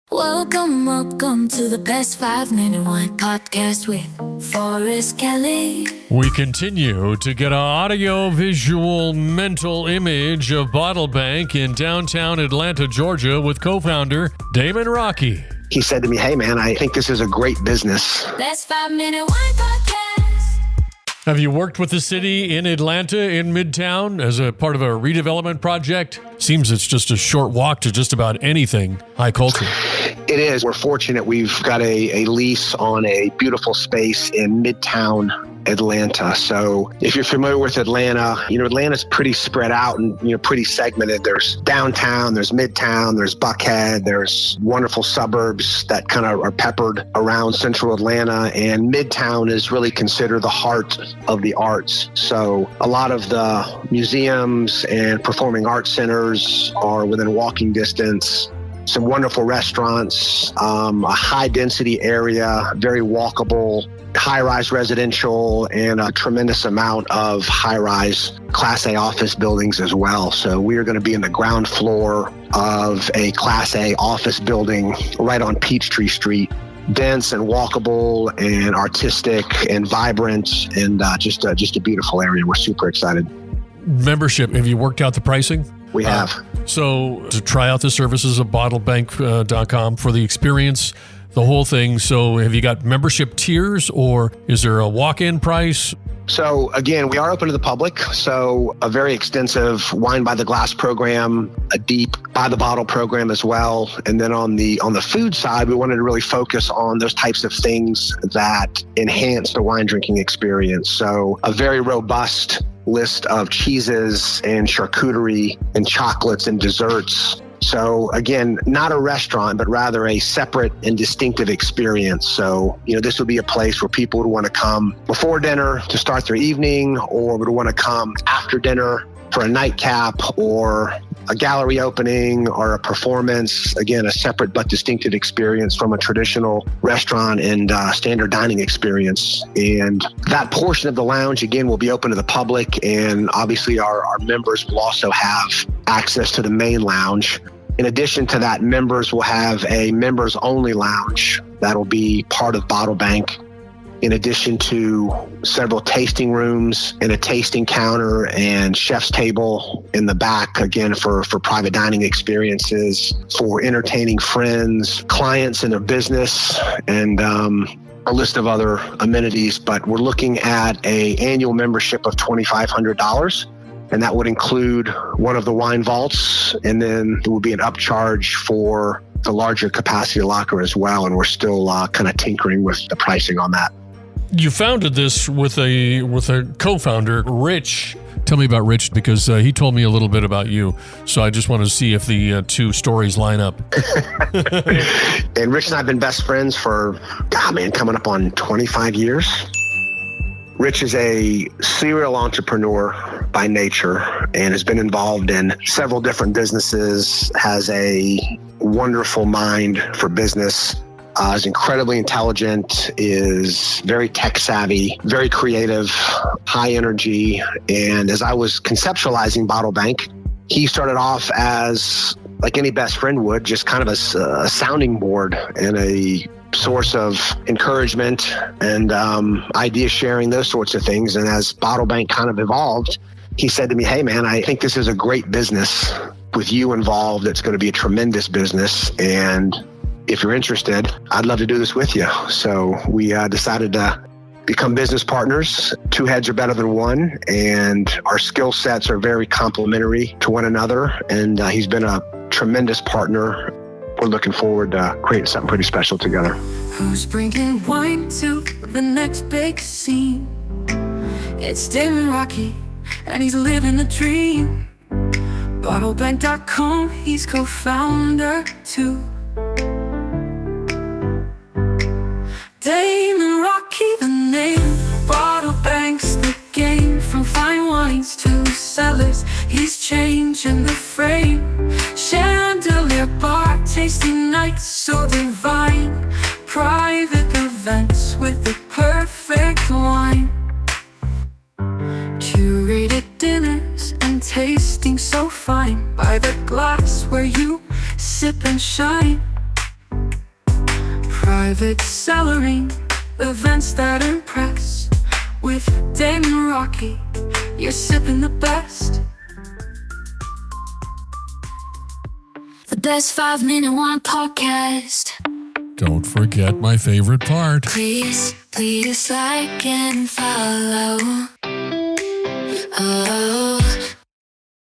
Welcome to the best 5-minute wine podcast with Forrest Kelly. We continue to get an audio, visual, mental image of Bottle Bank in downtown Atlanta, Georgia with co-founder Damon Rocky. He said to me, "Hey man, I think this is a great business." Best 5-minute wine podcast. Have you worked with the city in Atlanta in Midtown as a part of a redevelopment project? Seems it's just a short walk to just about anything high culture. It is. We're fortunate. We've got a lease on a beautiful space in Midtown Atlanta. So if you're familiar with Atlanta, Atlanta's pretty spread out and, pretty segmented. There's downtown, there's Midtown, there's Buckhead, there's wonderful suburbs that kind of are peppered around central Atlanta. And Midtown is really considered the heart of the arts. So a lot of the museums and performing arts centers are within walking distance. Some wonderful restaurants, a high density area, very walkable, high-rise residential, and a tremendous amount of high-rise Class A office buildings as well. So we are going to be in the ground floor of a Class A office building right on Peachtree Street. Dense and walkable and artistic and vibrant and just a beautiful area. We're super excited. Membership, have you worked out the pricing? We have. So to try out the services of bottlebank.com for the experience, the whole thing. So have you got membership tiers or is there a walk-in price? So again, we are open to the public. So a very extensive wine by the glass program, a deep by the bottle program as well. And then on the food side, we wanted to really focus on those types of things that enhance the wine drinking experience. So a very robust list of cheeses and charcuterie and chocolates and desserts. So again, not a restaurant, but rather a separate and distinctive experience. So, this would be a place where people would want to come before dinner to start their evening, or would want to come after dinner for a nightcap or a gallery opening or a performance. Again, a separate but distinctive experience from a traditional restaurant and standard dining experience. And that portion of the lounge, again, will be open to the public. And obviously our members will also have access to the main lounge. In addition to that, members will have a members only lounge that'll be part of Bottle Bank, in addition to several tasting rooms and a tasting counter and chef's table in the back, again, for private dining experiences, for entertaining friends, clients in their business, and a list of other amenities. But we're looking at an annual membership of $2,500. And that would include one of the wine vaults, and then there will be an upcharge for the larger capacity locker as well. And we're still kind of tinkering with the pricing on that. You founded this with a co-founder, Rich. Tell me about Rich, because he told me a little bit about you. So I just want to see if the two stories line up. And Rich and I have been best friends for, coming up on 25 years. Rich is a serial entrepreneur by nature and has been involved in several different businesses, has a wonderful mind for business, is incredibly intelligent, is very tech savvy, very creative, high energy. And as I was conceptualizing Bottle Bank, he started off as, like any best friend would, just kind of a sounding board and a source of encouragement and idea sharing, those sorts of things. And as Bottle Bank kind of evolved, he said to me, "Hey man, I think this is a great business with you involved. It's going to be a tremendous business. And if you're interested, I'd love to do this with you." So we decided to become business partners. Two heads are better than one, and our skill sets are very complementary to one another. And he's been a tremendous partner. We're looking forward to creating something pretty special together. Who's bringing wine to the next big scene? It's Damon Rocky, and he's living the dream. Bottlebank.com, he's co-founder too. Damon Rocky, the name. Bottle Bank's the game. From fine wines to cellars, he's changing the frame. Chandelier bar, tasting nights so divine. Private events with the perfect wine. Curated dinners and tasting so fine. By the glass where you sip and shine. Private cellaring, events that impress. With Damon Rocky, you're sipping the best. The best 5-minute wine podcast. Don't forget my favorite part. Please like and follow. Oh.